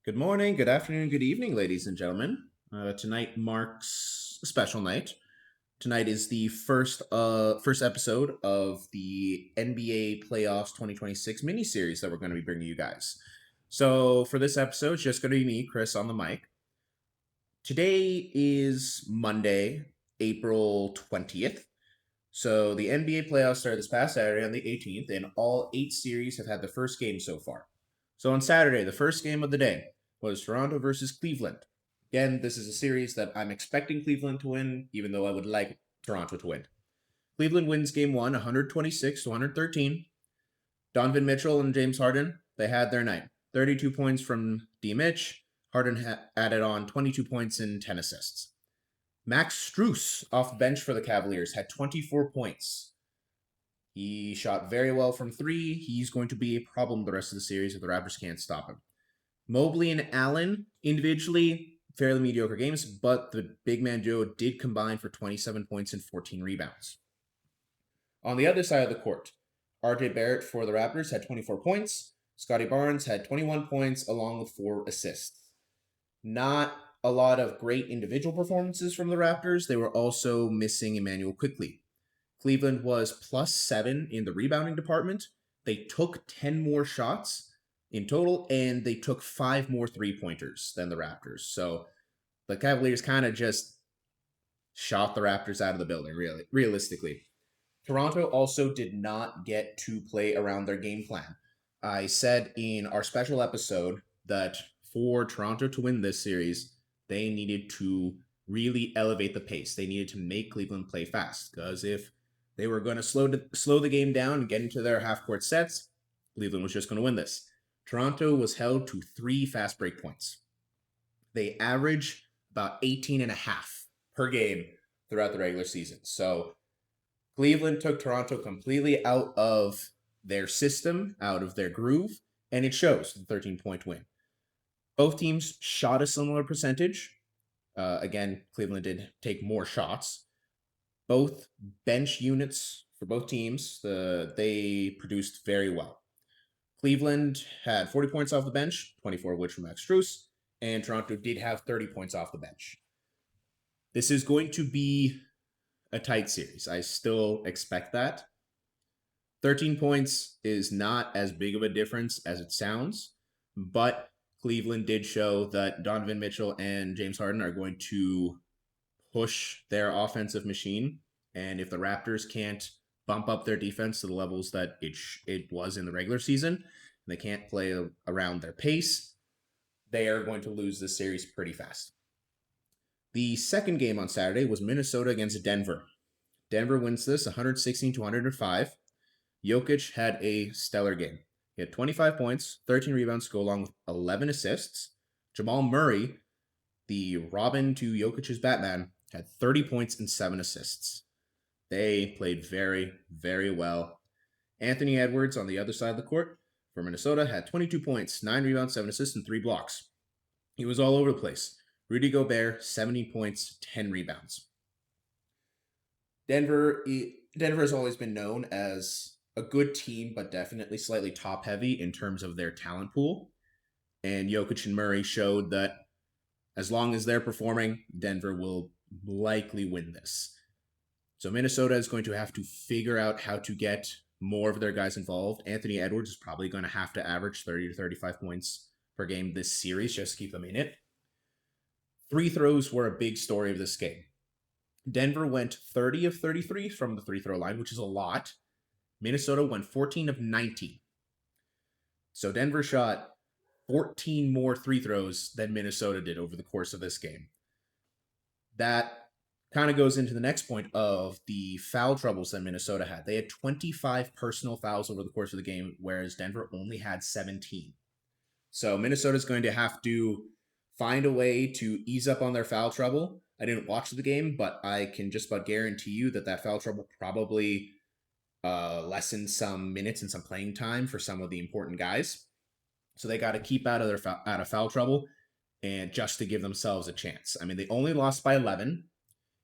Good morning, good afternoon, good evening, ladies and gentlemen. Tonight marks a special night. Tonight is the first episode of the NBA Playoffs 2026 mini-series that we're going to be bringing you guys. So for this episode, it's just going to be me, Chris, on the mic. Today is Monday, April 20th. So the NBA playoffs started this past Saturday on the 18th, and all 8 series have had the first game so far. So on Saturday, the first game of the day was Toronto versus Cleveland. Again, this is a series that I'm expecting Cleveland to win, even though I would like Toronto to win. Cleveland wins game one, 126 to 113. Donovan Mitchell and James Harden, they had their night. 32 points from D. Mitch. Harden added on 22 points and 10 assists. Max Strus off the bench for the Cavaliers had 24 points. He shot very well from three. He's going to be a problem the rest of the series if the Raptors can't stop him. Mobley and Allen, individually, fairly mediocre games, but the big man duo did combine for 27 points and 14 rebounds. On the other side of the court, RJ Barrett for the Raptors had 24 points. Scotty Barnes had 21 points along with 4 assists. Not a lot of great individual performances from the Raptors. They were also missing Emmanuel Quickley. Cleveland was +7 in the rebounding department. They took 10 more shots in total, and they took 5 more three-pointers than the Raptors. So the Cavaliers kind of just shot the Raptors out of the building, realistically. Toronto also did not get to play around their game plan. I said in our special episode that for Toronto to win this series, they needed to really elevate the pace. They needed to make Cleveland play fast, because if they were going to slow the game down and get into their half-court sets, Cleveland was just going to win this. Toronto was held to 3 fast break points. They average about 18 and a half per game throughout the regular season. So Cleveland took Toronto completely out of their system, out of their groove, and it shows the 13-point win. Both teams shot a similar percentage. Again, Cleveland did take more shots. Both bench units for both teams, they produced very well. Cleveland had 40 points off the bench, 24 of which from Max Strus, and Toronto did have 30 points off the bench. This is going to be a tight series. I still expect that. 13 points is not as big of a difference as it sounds, but Cleveland did show that Donovan Mitchell and James Harden are going to push their offensive machine. And if the Raptors can't bump up their defense to the levels that it was in the regular season, and they can't play around their pace, they are going to lose this series pretty fast. The second game on Saturday was Minnesota against Denver. Denver wins this 116 to 105. Jokic had a stellar game. He had 25 points, 13 rebounds to go along with 11 assists. Jamal Murray, the Robin to Jokic's Batman, had 30 points and 7 assists. They played very, very well. Anthony Edwards on the other side of the court for Minnesota had 22 points, 9 rebounds, 7 assists, and 3 blocks. He was all over the place. Rudy Gobert, 70 points, 10 rebounds. Denver has always been known as a good team, but definitely slightly top-heavy in terms of their talent pool. And Jokic and Murray showed that as long as they're performing, Denver will likely win this. So Minnesota is going to have to figure out how to get more of their guys involved. Anthony Edwards is probably going to have to average 30 to 35 points per game this series just to keep them in it. Free throws were a big story of this game. Denver went 30 of 33 from the free throw line, which is a lot. Minnesota went 14 of 19. So Denver shot 14 more free throws than Minnesota did over the course of this game. That kind of goes into the next point of the foul troubles that Minnesota had. They had 25 personal fouls over the course of the game, whereas Denver only had 17. So Minnesota's going to have to find a way to ease up on their foul trouble. I didn't watch the game, but I can just about guarantee you that foul trouble probably lessened some minutes and some playing time for some of the important guys. So they got to keep out of foul trouble, and just to give themselves a chance. I mean, they only lost by 11,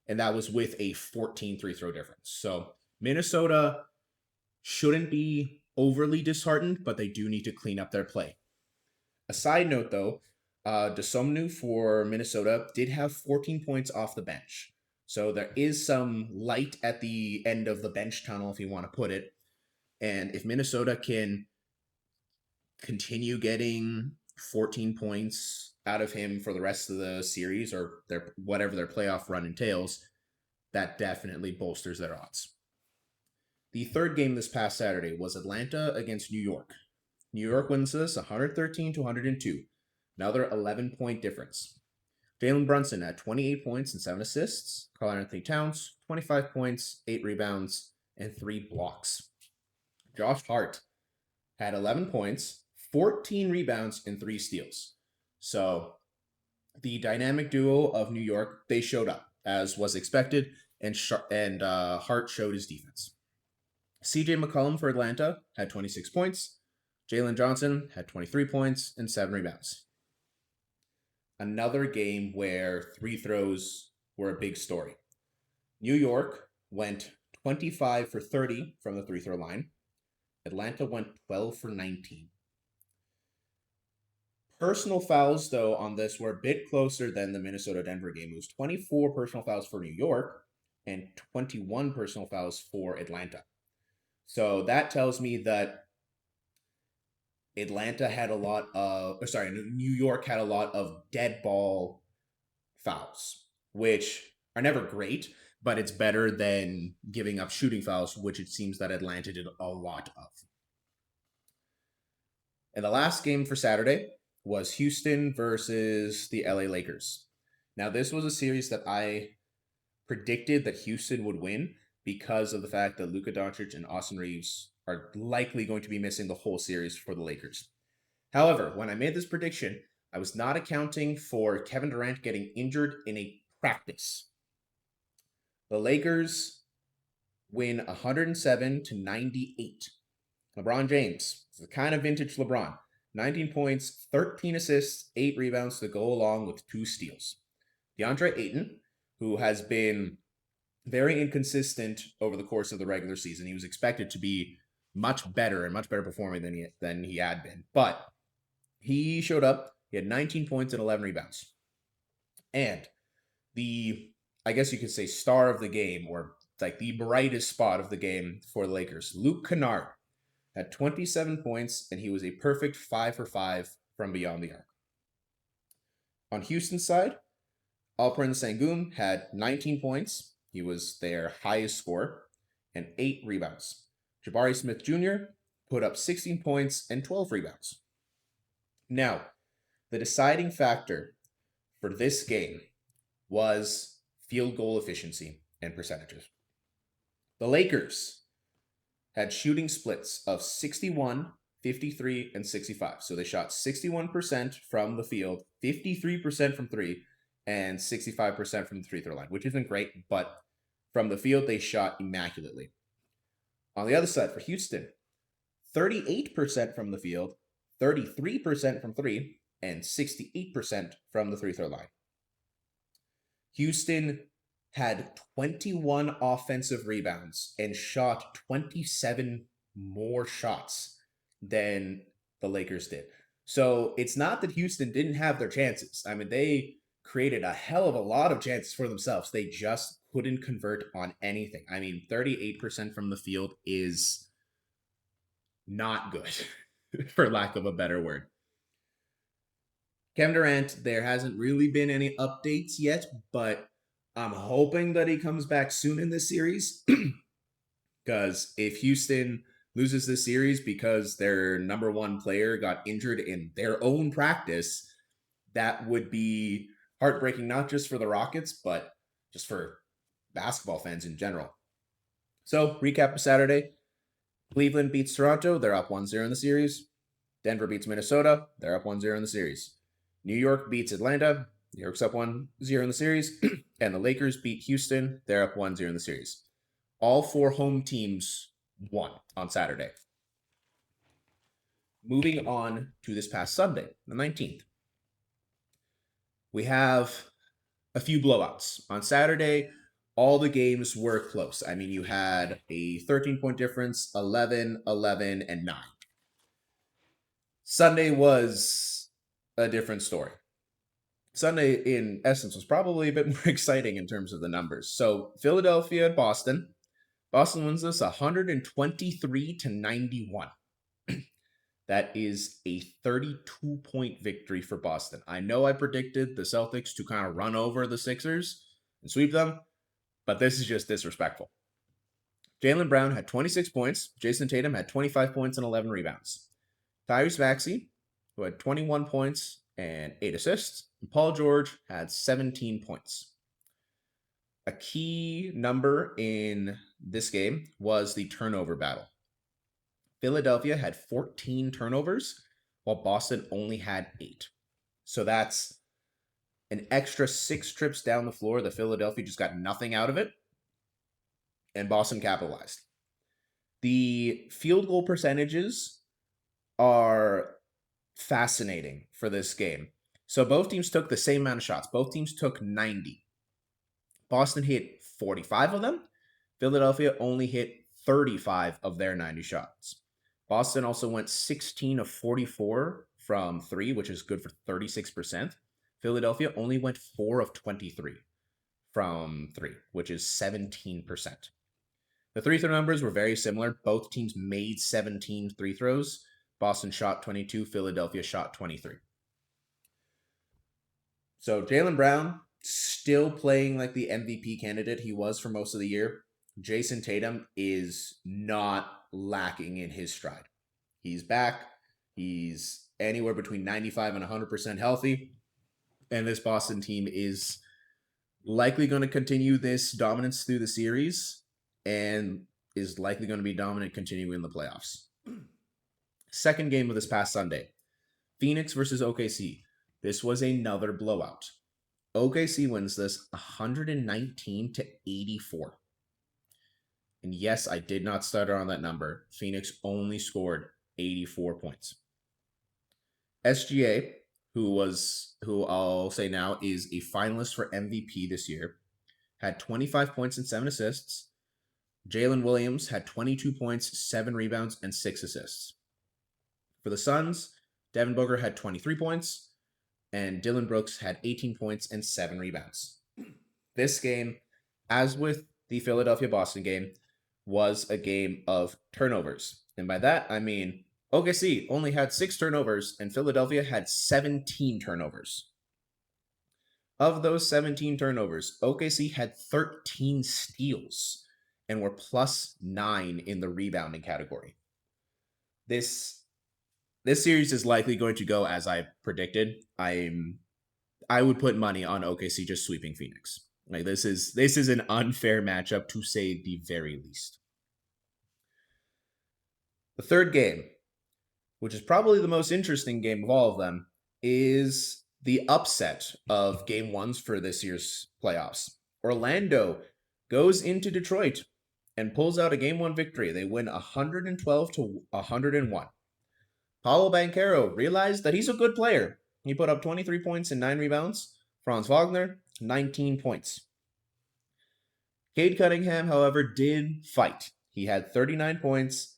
and that was with a 14 free throw difference. So Minnesota shouldn't be overly disheartened, but they do need to clean up their play. A side note, though, Desomnu for Minnesota did have 14 points off the bench. So there is some light at the end of the bench tunnel, if you want to put it. And if Minnesota can continue getting 14 points out of him for the rest of the series or their whatever their playoff run entails, that definitely bolsters their odds. The third game this past Saturday was Atlanta against New York. New York wins this 113 to 102. Another 11-point difference. Jalen Brunson had 28 points and 7 assists. Karl Anthony Towns, 25 points, 8 rebounds, and 3 blocks. Josh Hart had 11 points, 14 rebounds, and 3 steals. So the dynamic duo of New York, they showed up, as was expected, and Hart showed his defense. CJ McCollum for Atlanta had 26 points. Jalen Johnson had 23 points and 7 rebounds. Another game where free throws were a big story. New York went 25 for 30 from the free throw line. Atlanta went 12 for 19. Personal fouls, though, on this were a bit closer than the Minnesota-Denver game. It was 24 personal fouls for New York and 21 personal fouls for Atlanta. So that tells me that New York had a lot of dead ball fouls, which are never great, but it's better than giving up shooting fouls, which it seems that Atlanta did a lot of. And the last game for Saturday was Houston versus the LA Lakers. Now, this was a series that I predicted that Houston would win because of the fact that Luka Doncic and Austin Reeves are likely going to be missing the whole series for the Lakers. However, when I made this prediction, I was not accounting for Kevin Durant getting injured in a practice. The Lakers win 107 to 98. LeBron James, it's the kind of vintage LeBron. 19 points, 13 assists, 8 rebounds to go along with 2 steals. DeAndre Ayton, who has been very inconsistent over the course of the regular season. He was expected to be much better performing than he had been. But he showed up. He had 19 points and 11 rebounds. And I guess you could say, star of the game, or like the brightest spot of the game for the Lakers, Luke Kennard, had 27 points, and he was a perfect 5 for 5 from beyond the arc. On Houston's side, Alperen Sengun had 19 points. He was their highest scorer, and 8 rebounds. Jabari Smith Jr. put up 16 points and 12 rebounds. Now, the deciding factor for this game was field goal efficiency and percentages. The Lakers had shooting splits of 61, 53, and 65. So they shot 61% from the field, 53% from 3, and 65% from the free throw line, which isn't great, but from the field, they shot immaculately. On the other side, for Houston, 38% from the field, 33% from 3, and 68% from the free throw line. Houston had 21 offensive rebounds and shot 27 more shots than the Lakers did. So it's not that Houston didn't have their chances. I mean, they created a hell of a lot of chances for themselves. They just couldn't convert on anything. I mean, 38% from the field is not good, for lack of a better word. Kevin Durant, there hasn't really been any updates yet, but I'm hoping that he comes back soon in this series. Because if Houston loses this series because their number one player got injured in their own practice, that would be heartbreaking, not just for the Rockets, but just for basketball fans in general. So, recap of Saturday. Cleveland beats Toronto. They're up 1-0 in the series. Denver beats Minnesota. They're up 1-0 in the series. New York beats Atlanta. New York's up 1-0 in the series. And the Lakers beat Houston. They're up 1-0 in the series. All 4 home teams won on Saturday. Moving on to this past Sunday, the 19th. We have a few blowouts. On Saturday, all the games were close. I mean, you had a 13-point difference, 11, 11, and 9. Sunday was a different story. Sunday, in essence, was probably a bit more exciting in terms of the numbers. So Philadelphia and Boston. Boston wins this 123 to 91. That is a 32-point victory for Boston. I know I predicted the Celtics to kind of run over the Sixers and sweep them, but this is just disrespectful. Jaylen Brown had 26 points. Jason Tatum had 25 points and 11 rebounds. Tyrese Maxey, who had 21 points and 8 assists. And Paul George had 17 points. A key number in this game was the turnover battle. Philadelphia had 14 turnovers, while Boston only had 8. So that's an extra 6 trips down the floor that Philadelphia just got nothing out of it, and Boston capitalized. The field goal percentages are fascinating for this game. So both teams took the same amount of shots. Both teams took 90. Boston hit 45 of them. Philadelphia only hit 35 of their 90 shots. Boston also went 16 of 44 from 3, which is good for 36%. Philadelphia only went 4 of 23 from 3, which is 17%. The free throw numbers were very similar. Both teams made 17 free throws. Boston shot 22, Philadelphia shot 23. So Jaylen Brown still playing like the MVP candidate he was for most of the year. Jason Tatum is not lacking in his stride. He's back. He's anywhere between 95 and 100% healthy. And this Boston team is likely going to continue this dominance through the series and is likely going to be dominant continuing in the playoffs. Second game of this past Sunday, Phoenix versus OKC. This was another blowout. OKC wins this 119 to 84. And yes, I did not stutter on that number. Phoenix only scored 84 points. SGA, who I'll say now is a finalist for MVP this year, had 25 points and 7 assists. Jalen Williams had 22 points, 7 rebounds, and 6 assists. For the Suns, Devin Booker had 23 points, and Dylan Brooks had 18 points and 7 rebounds. This game, as with the Philadelphia-Boston game, was a game of turnovers. And by that, I mean OKC only had 6 turnovers, and Philadelphia had 17 turnovers. Of those 17 turnovers, OKC had 13 steals and were plus 9 in the rebounding category. This series is likely going to go as I predicted. I would put money on OKC just sweeping Phoenix. Like this is an unfair matchup to say the very least. The third game, which is probably the most interesting game of all of them, is the upset of game ones for this year's playoffs. Orlando goes into Detroit and pulls out a game 1 victory. They win 112 to 101. Paulo Banchero realized that he's a good player. He put up 23 points and 9 rebounds. Franz Wagner, 19 points. Cade Cunningham, however, did fight. He had 39 points.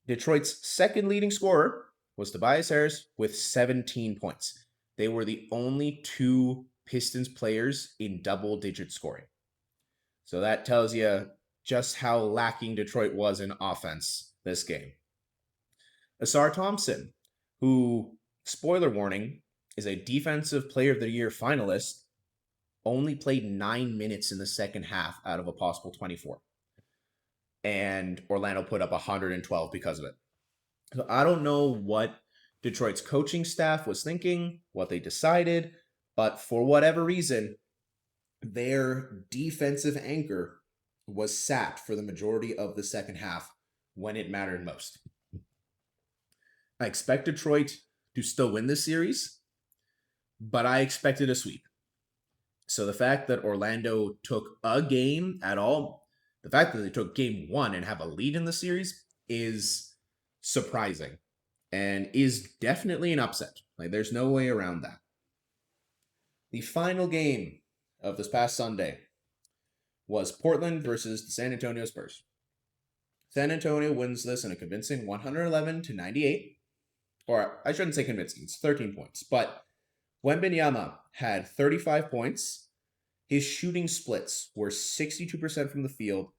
Detroit's second leading scorer was Tobias Harris with 17 points. They were the only 2 Pistons players in double-digit scoring. So that tells you just how lacking Detroit was in offense this game. Asar Thompson, who, spoiler warning, is a Defensive Player of the Year finalist, only played 9 minutes in the second half out of a possible 24. And Orlando put up 112 because of it. So I don't know what Detroit's coaching staff was thinking, what they decided, but for whatever reason, their defensive anchor was sat for the majority of the second half when it mattered most. I expect Detroit to still win this series, but I expected a sweep. So the fact that Orlando took a game at all, the fact that they took game 1 and have a lead in the series is surprising and is definitely an upset. Like there's no way around that. The final game of this past Sunday was Portland versus the San Antonio Spurs. San Antonio wins this in a convincing 111 to 98. Or I shouldn't say convincing, it's 13 points. But Wembanyama had 35 points. His shooting splits were 62% from the field,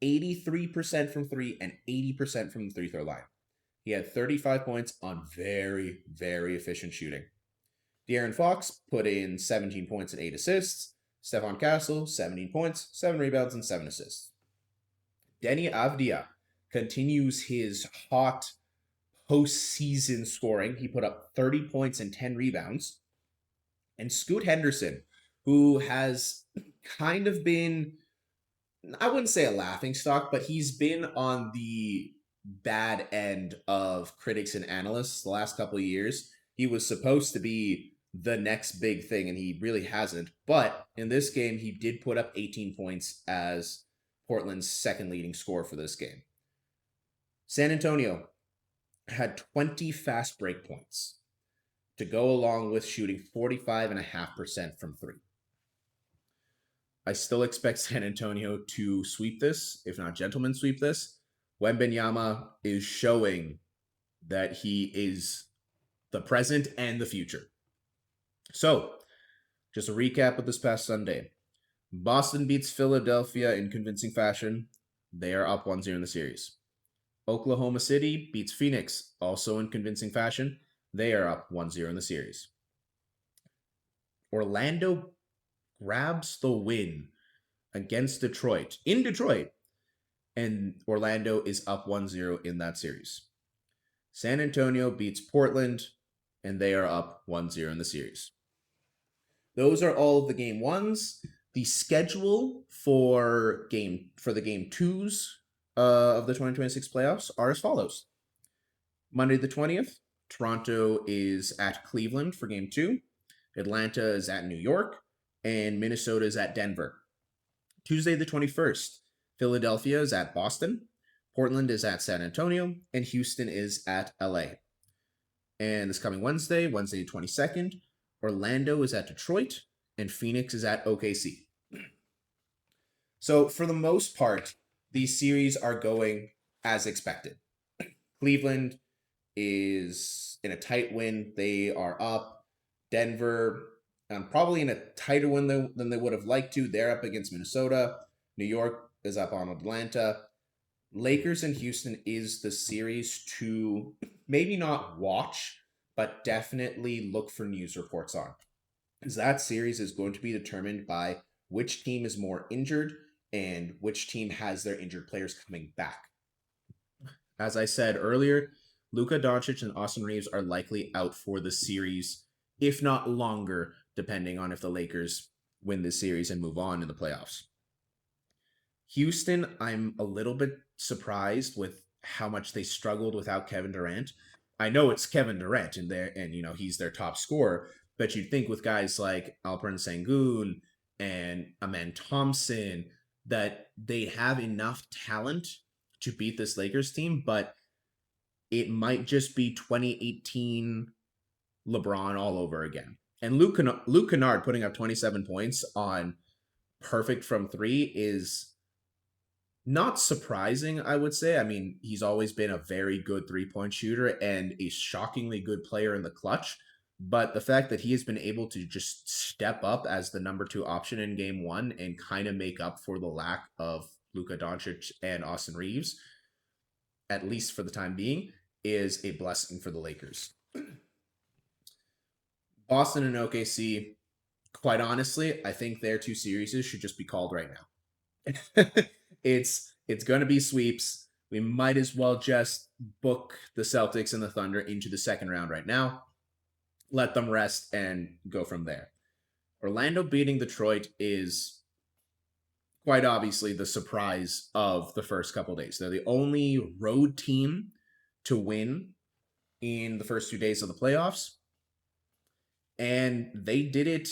83% from three, and 80% from the free throw line. He had 35 points on very, very efficient shooting. De'Aaron Fox put in 17 points and 8 assists. Stephon Castle, 17 points, 7 rebounds, and 7 assists. Denny Avdia continues his hot postseason scoring. He put up 30 points and 10 rebounds. And Scoot Henderson, who has kind of been, I wouldn't say a laughing stock, but he's been on the bad end of critics and analysts the last couple of years. He was supposed to be the next big thing, and he really hasn't. But in this game, he did put up 18 points as Portland's second leading scorer for this game. San Antonio had 20 fast break points to go along with shooting 45.5% from three. I still expect San Antonio to sweep this, if not gentlemen sweep this. Wembanyama is showing that he is the present and the future. So, just a recap of this past Sunday. Boston beats Philadelphia in convincing fashion. They are up 1-0 in the series. Oklahoma City beats Phoenix, also in convincing fashion. They are up 1-0 in the series. Orlando grabs the win against Detroit, in Detroit, and Orlando is up 1-0 in that series. San Antonio beats Portland, and they are up 1-0 in the series. Those are all of the game ones. The schedule for the game twos of the 2026 playoffs are as follows. Monday the 20th, Toronto is at Cleveland for game 2. Atlanta is at New York, and Minnesota is at Denver. Tuesday the 21st, Philadelphia is at Boston, Portland is at San Antonio, and Houston is at LA. And this coming Wednesday the 22nd, Orlando is at Detroit, and Phoenix is at OKC. So for the most part, these series are going as expected. Cleveland is in a tight win. They are up. Denver, probably in a tighter win than they would have liked to. They're up against Minnesota. New York is up on Atlanta. Lakers and Houston is the series to maybe not watch, but definitely look for news reports on. Because that series is going to be determined by which team is more injured and which team has their injured players coming back. As I said earlier, Luka Doncic and Austin Reeves are likely out for the series, if not longer, depending on if the Lakers win this series and move on in the playoffs. Houston, I'm a little bit surprised with how much they struggled without Kevin Durant. I know it's Kevin Durant and he's their top scorer, but you'd think with guys like Alperen Sengun and Amen Thompson that they have enough talent to beat this Lakers team, but it might just be 2018 LeBron all over again. And Luke Kennard putting up 27 points on perfect from three is not surprising, I would say. I mean, he's always been a very good three-point shooter and a shockingly good player in the clutch. But the fact that he has been able to just step up as the number 2 option in game 1 and kind of make up for the lack of Luka Doncic and Austin Reeves, at least for the time being, is a blessing for the Lakers. Boston and OKC, quite honestly, I think their 2 series should just be called right now. It's going to be sweeps. We might as well just book the Celtics and the Thunder into the second round right now. Let them rest and go from there. Orlando beating Detroit is quite obviously the surprise of the first couple days. They're the only road team to win in the first 2 days of the playoffs. And they did it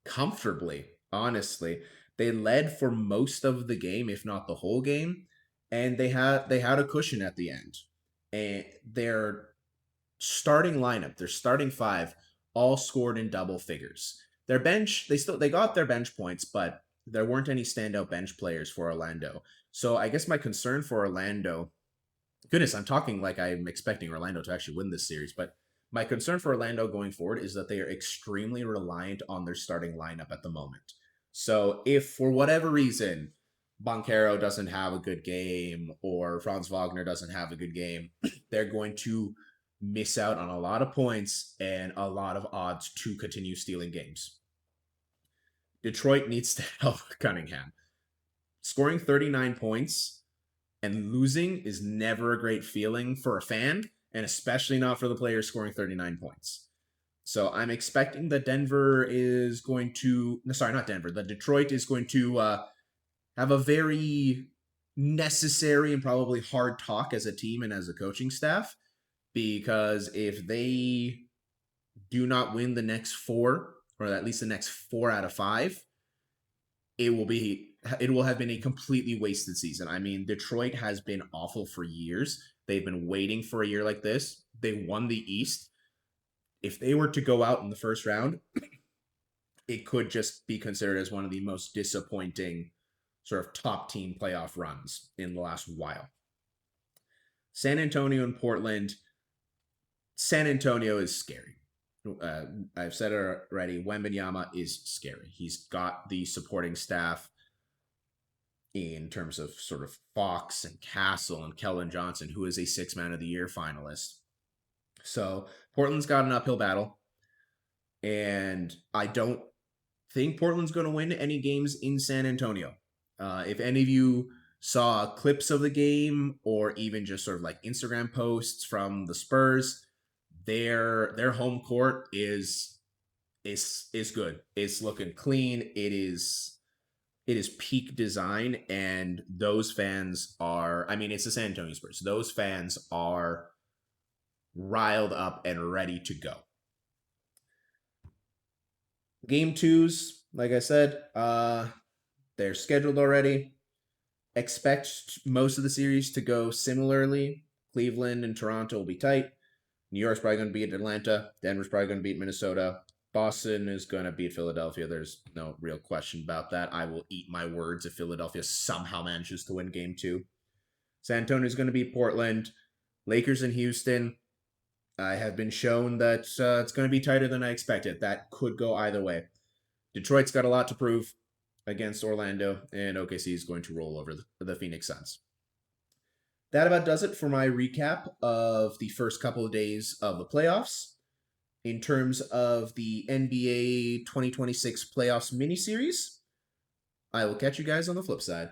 comfortably, honestly. They led for most of the game, if not the whole game, and they had a cushion at the end. And their starting lineup, their starting 5, all scored in double figures. Their bench, they got their bench points, but there weren't any standout bench players for Orlando. So I guess my concern for Orlando, goodness, I'm talking like I'm expecting Orlando to actually win this series, but My concern for Orlando going forward is that they are extremely reliant on their starting lineup at the moment. So if for whatever reason Boncaro doesn't have a good game or Franz Wagner doesn't have a good game, they're going to miss out on a lot of points and a lot of odds to continue stealing games. Detroit needs to help Cunningham. Scoring 39 points and losing is never a great feeling for a fan, and especially not for the players scoring 39 points. So I'm expecting that Denver is going to, no, sorry, not Denver, that Detroit is going to have a very necessary and probably hard talk as a team and as a coaching staff, because if they do not win the next four, or at least the next 4 out of 5, it will have been a completely wasted season. I mean, Detroit has been awful for years. They've been waiting for a year like this. They won the East. If they were to go out in the first round, it could just be considered as one of the most disappointing sort of top team playoff runs in the last while. San Antonio and Portland. San Antonio is scary. I've said it already. Wembanyama is scary. He's got the supporting staff in terms of sort of Fox and Castle and Kellen Johnson, who is a 6-Man of the Year finalist. So Portland's got an uphill battle, and I don't think Portland's going to win any games in San Antonio. If any of you saw clips of the game or even just sort of like Instagram posts from the Spurs, their home court is good. It's looking clean. It is peak design, and those fans are, I mean, it's the San Antonio Spurs. Those fans are riled up and ready to go. Game 2s, like I said, they're scheduled already. Expect most of the series to go similarly. Cleveland and Toronto will be tight. New York's probably going to beat Atlanta. Denver's probably going to beat Minnesota. Boston is going to beat Philadelphia. There's no real question about that. I will eat my words if Philadelphia somehow manages to win game 2. San Antonio is going to beat Portland. Lakers and Houston. I have been shown that it's going to be tighter than I expected. That could go either way. Detroit's got a lot to prove against Orlando, and OKC is going to roll over the Phoenix Suns. That about does it for my recap of the first couple of days of the playoffs. In terms of the NBA 2026 playoffs miniseries, I will catch you guys on the flip side.